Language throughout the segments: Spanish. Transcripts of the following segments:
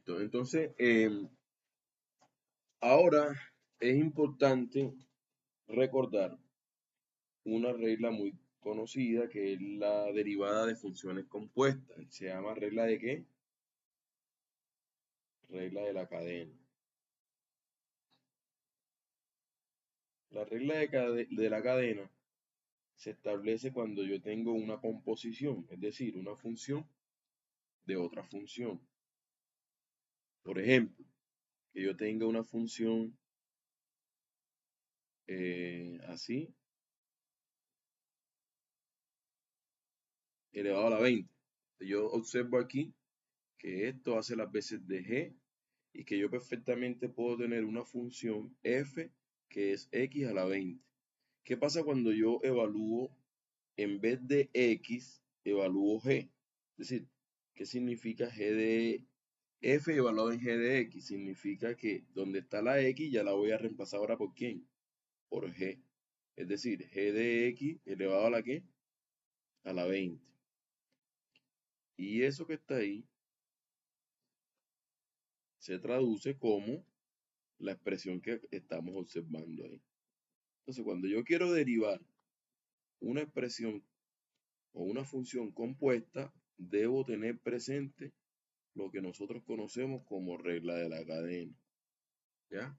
Listo. Entonces, ahora es importante recordar una regla muy conocida que es la derivada de funciones compuestas. Se llama regla de qué? Regla de la cadena. La regla de la cadena se establece cuando yo tengo una composición, es decir, una función de otra función. Por ejemplo, que yo tenga una función así, elevado a la 20. Yo observo aquí que esto hace las veces de g y que yo perfectamente puedo tener una función f que es x a la 20. ¿Qué pasa cuando yo evalúo, en vez de x, evalúo g? Es decir, ¿qué significa g de f evaluado en g de x? Significa que donde está la x ya la voy a reemplazar ahora por quién? Por g. Es decir, g de x elevado a la qué? A la 20. Y eso que está ahí se traduce como la expresión que estamos observando ahí. Entonces, cuando yo quiero derivar una expresión o una función compuesta, debo tener presente lo que nosotros conocemos como regla de la cadena. ¿Ya?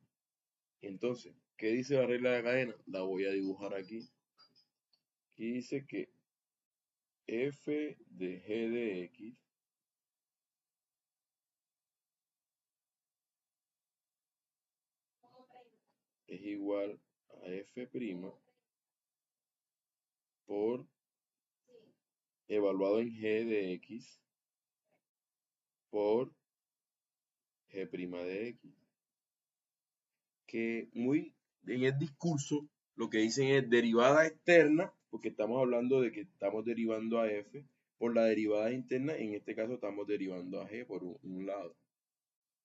Entonces, ¿qué dice la regla de la cadena? La voy a dibujar aquí. Aquí dice que f de g de x es igual a f' por evaluado en g de x por g' de x. Que muy en el discurso lo que dicen es derivada externa, porque estamos hablando de que estamos derivando a f por la derivada interna, en este caso estamos derivando a g por un lado.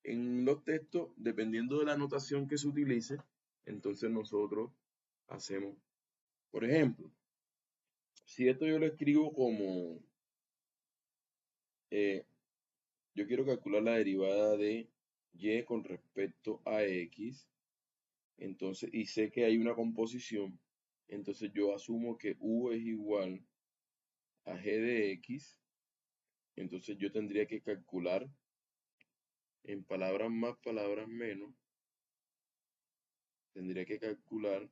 En los textos, dependiendo de la notación que se utilice, entonces nosotros hacemos, por ejemplo, si esto yo lo escribo como, yo quiero calcular la derivada de y con respecto a x, entonces, y sé que hay una composición, entonces yo asumo que u es igual a g de x, entonces yo tendría que calcular en palabras más, palabras menos, tendría que calcular,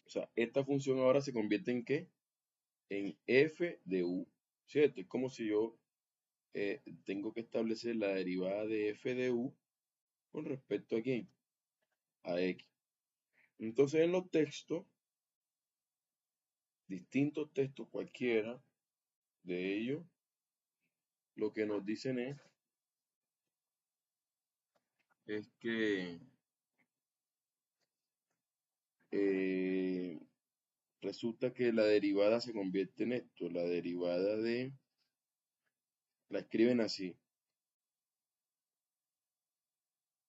o sea, esta función ahora se convierte en ¿qué? En f de u, ¿cierto? Es como si yo tengo que establecer la derivada de f de u con respecto a quién? A x. Entonces en los textos, distintos textos cualquiera de ellos, lo que nos dicen es que resulta que la derivada se convierte en esto, la derivada de, la escriben así,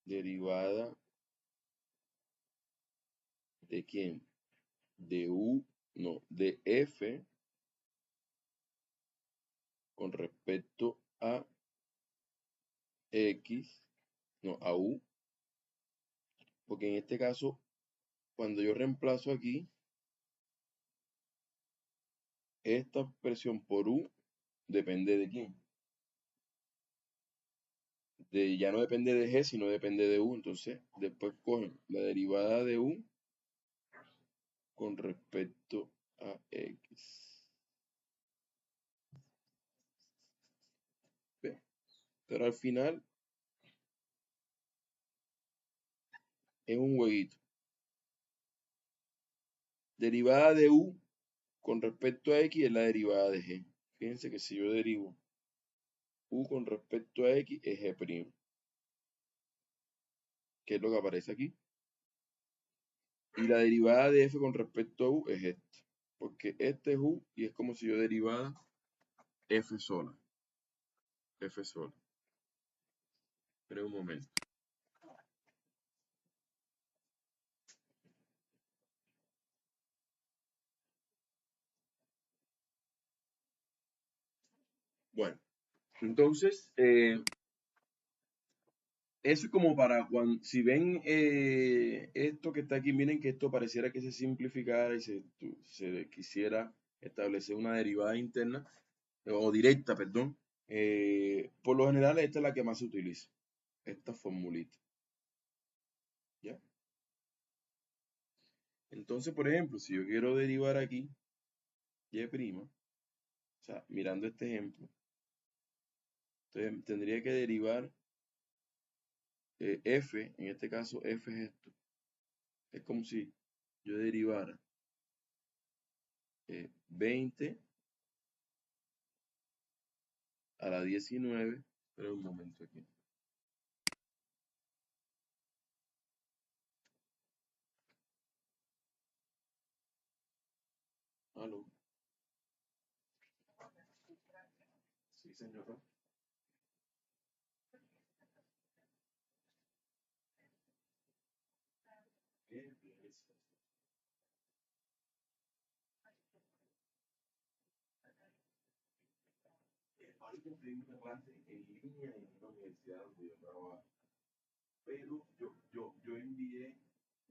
derivada de quién? De u, no, de f con respecto a x, no, a u, porque en este caso, cuando yo reemplazo aquí, esta expresión por u depende de quién. Ya no depende de g, sino depende de u. Entonces, después cogen la derivada de u con respecto a x. ¿Ve? Pero al final es un jueguito. Derivada de u con respecto a x es la derivada de g. Fíjense que si yo derivo u con respecto a x es g', que es lo que aparece aquí. Y la derivada de f con respecto a u es esta, porque este es u y es como si yo derivara f sola. F sola. Espera un momento. Bueno, entonces, Eso es como para cuando, si ven esto que está aquí, miren que esto pareciera que se simplificara y se quisiera establecer una derivada interna, o directa, perdón. Por lo general, esta es la que más se utiliza, esta formulita, ¿ya? Entonces, por ejemplo, si yo quiero derivar aquí y', o sea, mirando este ejemplo, entonces tendría que derivar f, en este caso f es esto. Es como si yo derivara 20 a la 19. Espera un momento aquí. Aló. Sí, señora. Bien, bien, algo de una clase en línea en una universidad donde yo trabajo. Pero yo envié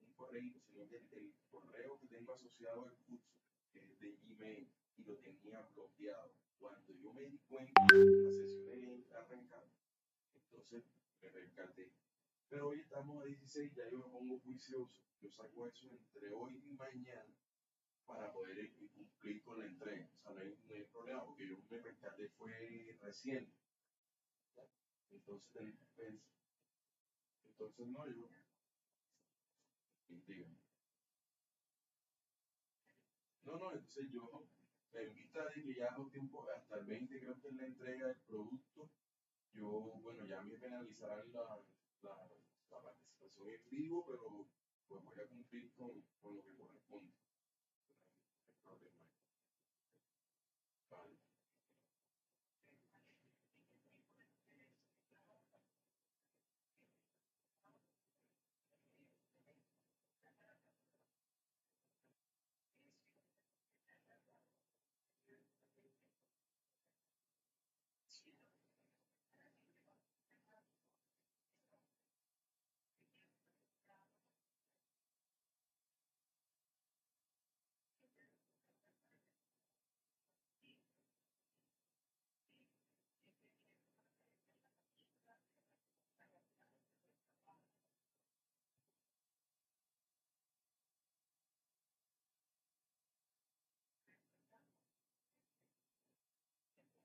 un correo, sino que el correo que tengo asociado al curso es de Gmail y lo tenía bloqueado. Cuando yo me di cuenta que la sesión arrancada, entonces me percaté. Pero hoy estamos a 16, ya yo me pongo juicioso. Yo saco eso entre hoy y mañana para poder cumplir con la entrega. O sea, no hay problema porque yo me percaté fue reciente. Entonces, entonces no, yo, dígame. No, no, entonces yo, en vista de que ya los tiempos, hasta el 20 creo que es la entrega del producto, yo, bueno, ya me penalizarán la, la participación en vivo, pero pues voy a cumplir con lo que corresponde. No hay problema. Vale,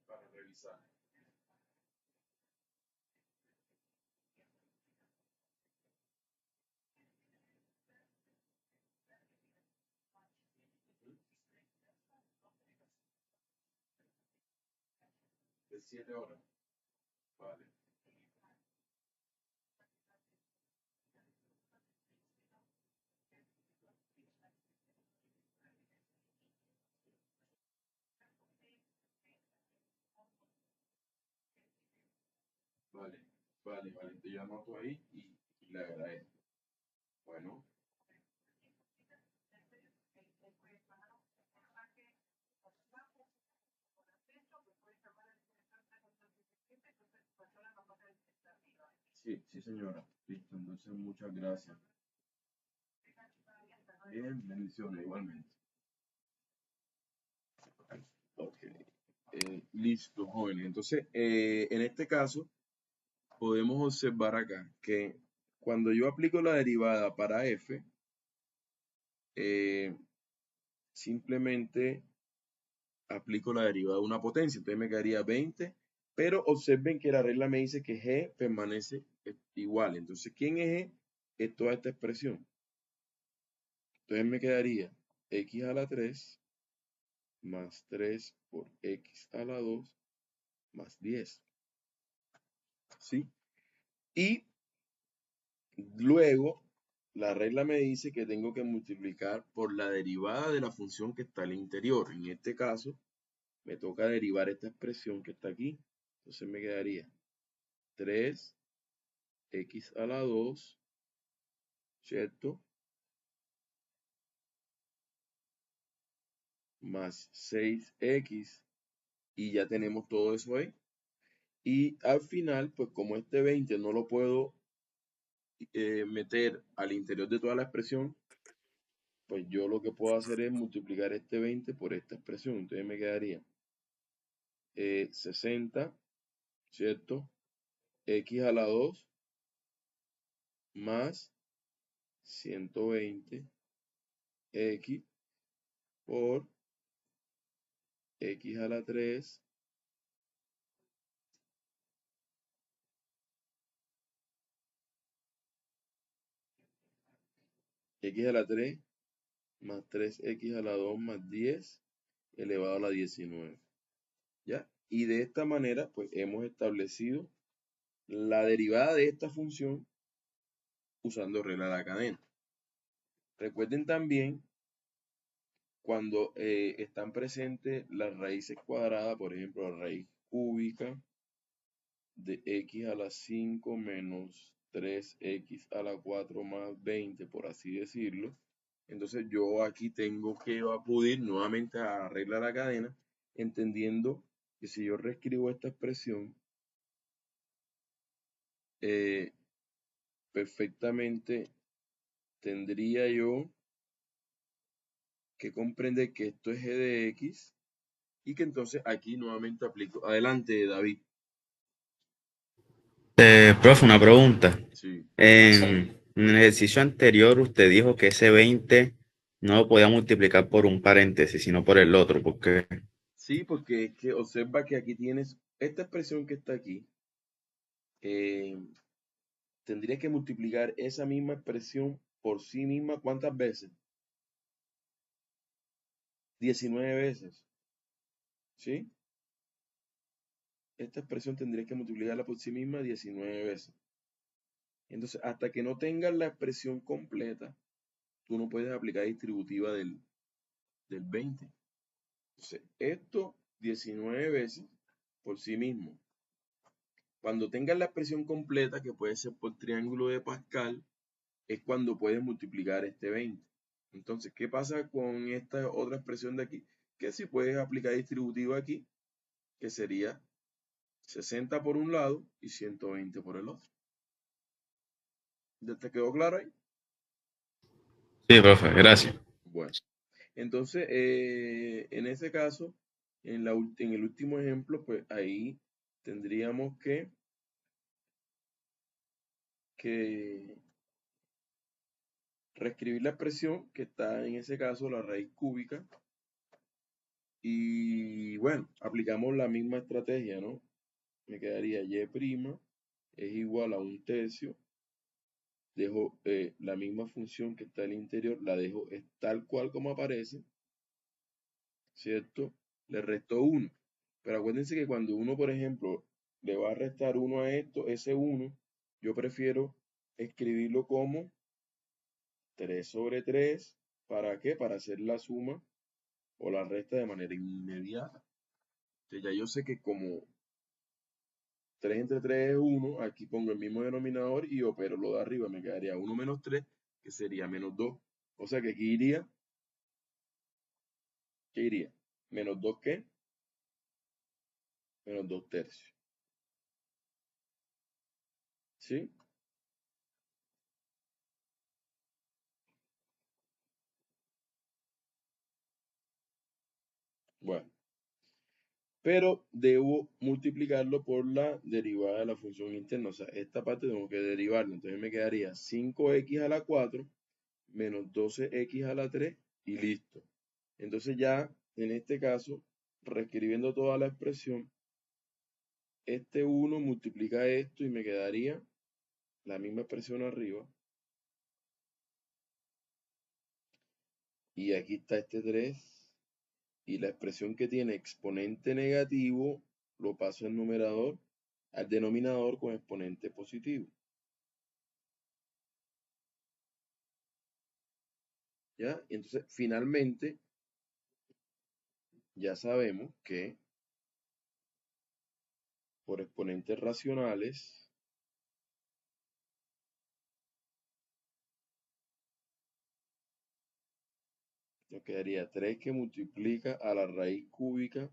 para revisar. Ujú. De 7 horas. Vale, vale, vale, vale. Te yo anoto ahí y le agradezco. Bueno, sí, sí, señora. Listo, entonces muchas gracias. Bien, bendiciones igualmente. Ok. Listo, jóvenes. Entonces, en este caso, podemos observar acá que cuando yo aplico la derivada para f, eh, simplemente aplico la derivada de una potencia. Entonces me quedaría 20, pero observen que la regla me dice que g permanece igual. Entonces, ¿quién es g? Es toda esta expresión. Entonces me quedaría x a la 3 más 3 por x a la 2 más 10. ¿Sí? Y luego, la regla me dice que tengo que multiplicar por la derivada de la función que está al interior. En este caso, me toca derivar esta expresión que está aquí. Entonces me quedaría 3x a la 2, ¿cierto? Más 6x. Y ya tenemos todo eso ahí. Y al final, pues como este 20 no lo puedo meter al interior de toda la expresión, pues yo lo que puedo hacer es multiplicar este 20 por esta expresión. Entonces me quedaría 60, ¿cierto? X a la 2 más 120 X por X a la 3 X a la 3 más 3X a la 2 más 10 elevado a la 19. ¿Ya? Y de esta manera, pues hemos establecido la derivada de esta función usando regla de la cadena. Recuerden también cuando están presentes las raíces cuadradas, por ejemplo, la raíz cúbica de x a la 5 menos 3x a la 4 más 20, por así decirlo. Entonces yo aquí tengo que acudir nuevamente a la regla de la cadena, entendiendo que si yo reescribo esta expresión, eh, perfectamente tendría yo que comprender que esto es g de x y que entonces aquí nuevamente aplico. Adelante, David. Profe, una pregunta. Sí. En el ejercicio anterior usted dijo que ese 20 no lo podía multiplicar por un paréntesis, sino por el otro, porque Sí, porque es que observa que aquí tienes esta expresión que está aquí. eh, Tendrías que multiplicar esa misma expresión por sí misma, ¿cuántas veces? 19 veces, ¿sí? Esta expresión tendrías que multiplicarla por sí misma 19 veces. Entonces, hasta que no tengas la expresión completa, tú no puedes aplicar distributiva del 20. Entonces, esto 19 veces por sí mismo. Cuando tengas la expresión completa, que puede ser por triángulo de Pascal, es cuando puedes multiplicar este 20. Entonces, ¿qué pasa con esta otra expresión de aquí? Que si puedes aplicar distributiva aquí, que sería 60 por un lado y 120 por el otro. ¿Ya te quedó claro ahí? sí, profe, gracias. Bueno, entonces, en ese caso, en el último ejemplo, pues ahí tendríamos que reescribir la expresión que está en ese caso, la raíz cúbica. Y bueno, aplicamos la misma estrategia, ¿no? Me quedaría y' es igual a un tercio. Dejo la misma función que está en el interior, la dejo tal cual como aparece, ¿cierto? Le resto 1. Pero acuérdense que cuando uno, por ejemplo, le va a restar 1 a esto, ese 1, yo prefiero escribirlo como 3 sobre 3. ¿Para qué? Para hacer la suma o la resta de manera inmediata. Entonces ya yo sé que como 3 entre 3 es 1, aquí pongo el mismo denominador y opero lo de arriba, me quedaría 1 menos 3, que sería menos 2. O sea que aquí iría, ¿qué iría? ¿Menos 2 qué? Menos 2 tercios. ¿Sí? Bueno, pero debo multiplicarlo por la derivada de la función interna. O sea, esta parte tengo que derivarla. Entonces me quedaría 5x a la 4 menos 12x a la 3 y listo. Entonces ya, en este caso, reescribiendo toda la expresión, este 1 multiplica esto y me quedaría la misma expresión arriba. Y aquí está este 3. Y la expresión que tiene exponente negativo lo paso al denominador con exponente positivo. ¿Ya? Y entonces, finalmente, ya sabemos que por exponentes racionales nos quedaría 3 que multiplica a la raíz cúbica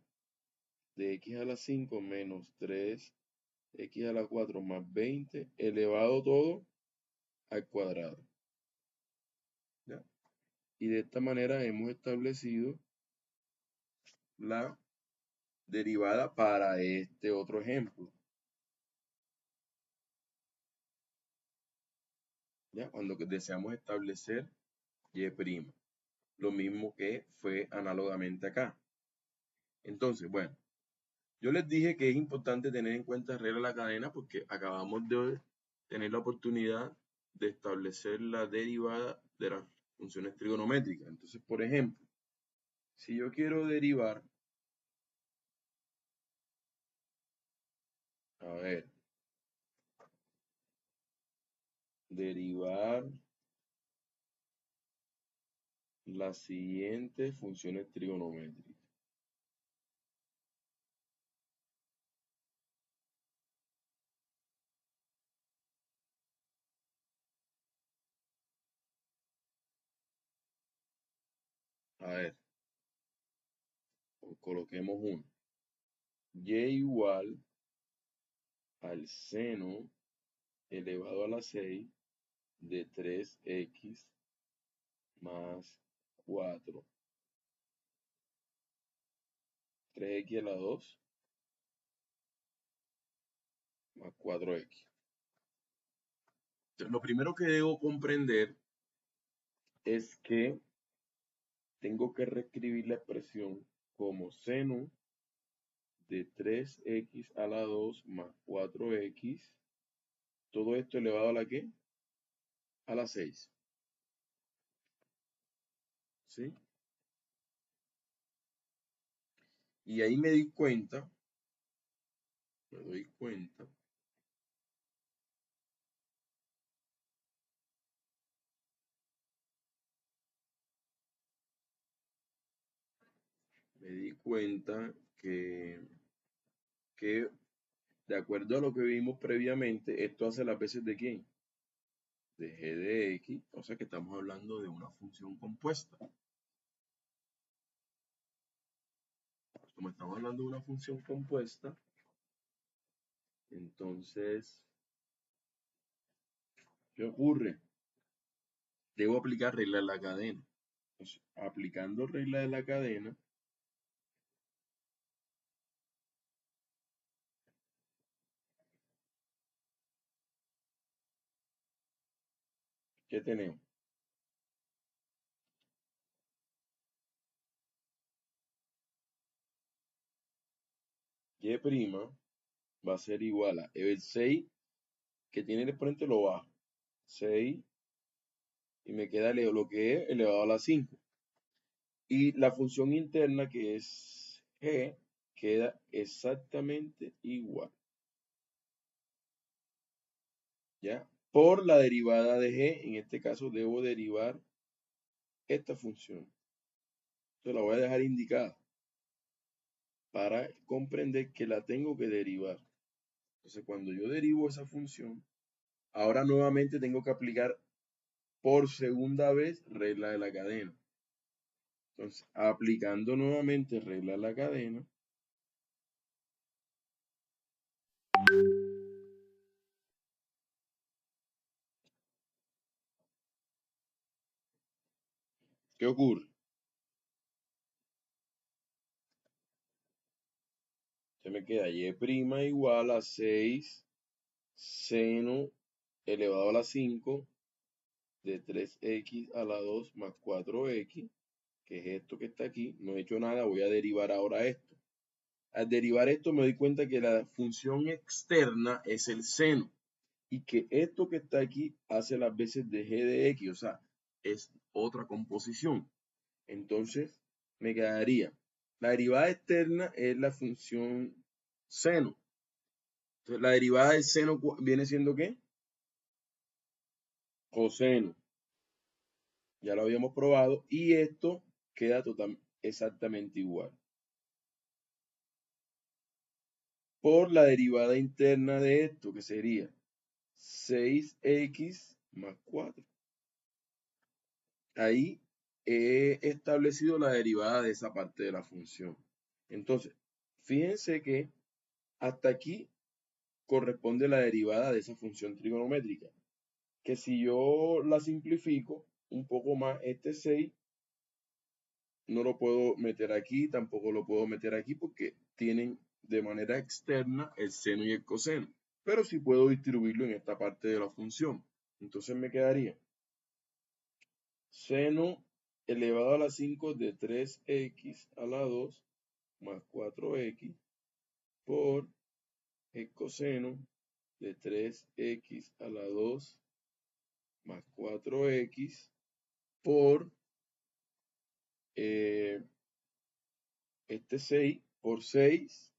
de x a la 5 menos 3x a la 4 más 20 elevado todo al cuadrado. ¿Ya? Y de esta manera hemos establecido la derivada para este otro ejemplo. ¿Ya? Cuando deseamos establecer y', lo mismo que fue análogamente acá. Entonces, bueno, yo les dije que es importante tener en cuenta regla de la cadena porque acabamos de tener la oportunidad de establecer la derivada de las funciones trigonométricas. Entonces, por ejemplo, si yo quiero derivar, a ver, derivar las siguientes funciones trigonométricas. A ver, coloquemos uno. Y igual al seno elevado a la 6 de 3x más 4. 3x a la 2 más 4x. Entonces, lo primero que debo comprender es que tengo que reescribir la expresión como seno de 3x a la 2 más 4x. Todo esto elevado a la ¿qué? A la 6. ¿Sí? Y ahí me doy cuenta que de acuerdo a lo que vimos previamente, esto hace las veces de ¿quién? De g de x, o sea que estamos hablando de una función compuesta. Como estamos hablando de una función compuesta, entonces, ¿qué ocurre? Debo aplicar regla de la cadena. Entonces, aplicando regla de la cadena, ¿qué tenemos? Y' va a ser igual a el 6 que tiene el exponente lo bajo. 6 y me queda lo que es elevado a la 5. Y la función interna que es g queda exactamente igual. ¿Ya? Por la derivada de g, en este caso debo derivar esta función. Entonces la voy a dejar indicada para comprender que la tengo que derivar. Entonces cuando yo derivo esa función, ahora nuevamente tengo que aplicar por segunda vez regla de la cadena. Entonces, aplicando nuevamente regla de la cadena, ¿qué ocurre? Se me queda y' igual a 6 seno elevado a la 5 de 3x a la 2 más 4x, que es esto que está aquí. No he hecho nada, voy a derivar ahora esto. Al derivar esto me doy cuenta que la función externa es el seno y que esto que está aquí hace las veces de g de x, o sea, es otra composición. Entonces, me quedaría, la derivada externa es la función seno. Entonces, la derivada del seno viene siendo ¿qué? Coseno. Ya lo habíamos probado y esto queda exactamente igual. Por la derivada interna de esto, que sería 6x más 4. Ahí he establecido la derivada de esa parte de la función. Entonces, fíjense que hasta aquí corresponde la derivada de esa función trigonométrica. que si yo la simplifico un poco más, este 6 no lo puedo meter aquí, tampoco lo puedo meter aquí porque tienen de manera externa el seno y el coseno. Pero sí puedo distribuirlo en esta parte de la función. Entonces me quedaría seno elevado a la 5 de 3x a la 2 más 4x por el coseno de 3x a la 2 más 4x por este 6 por 6,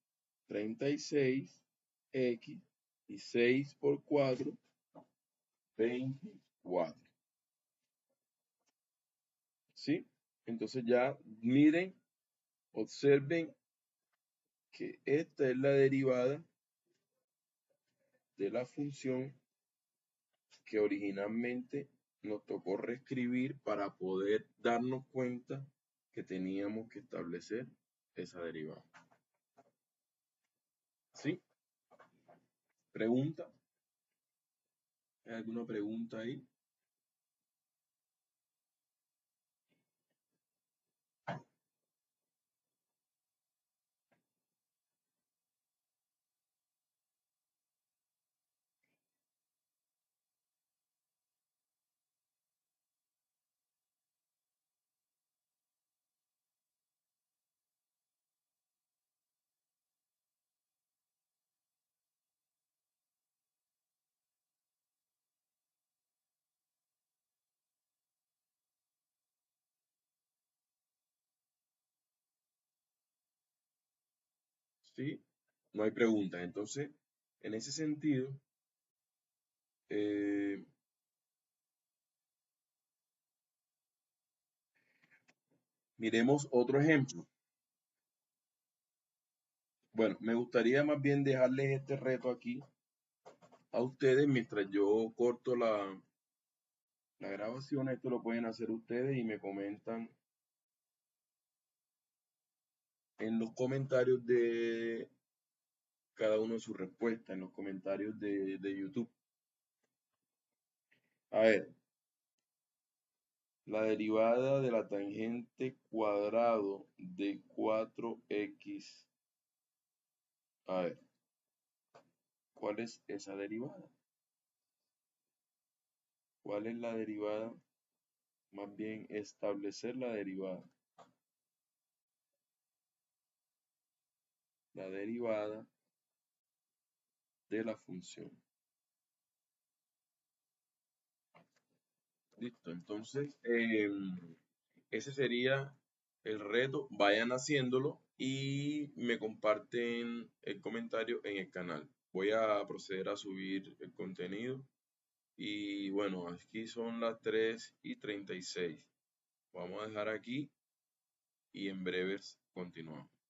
36x y 6 por 4, 24. ¿Sí? Entonces ya miren, observen que esta es la derivada de la función que originalmente nos tocó reescribir para poder darnos cuenta que teníamos que establecer esa derivada. ¿Sí? ¿Pregunta? ¿Hay alguna pregunta ahí? ¿Sí? No hay preguntas. Entonces, en ese sentido, eh, miremos otro ejemplo. Bueno, me gustaría más bien dejarles este reto aquí a ustedes mientras yo corto la grabación. Esto lo pueden hacer ustedes y me comentan en los comentarios de cada uno de sus respuestas, en los comentarios de YouTube. A ver, la derivada de la tangente cuadrado de 4x. A ver, ¿cuál es esa derivada? ¿Cuál es la derivada? Más bien establecer la derivada. La derivada de la función. Listo, entonces ese sería el reto. Vayan haciéndolo y me comparten el comentario en el canal. Voy a proceder a subir el contenido. Y bueno, aquí son las 3:36. Vamos a dejar aquí y en breves continuamos.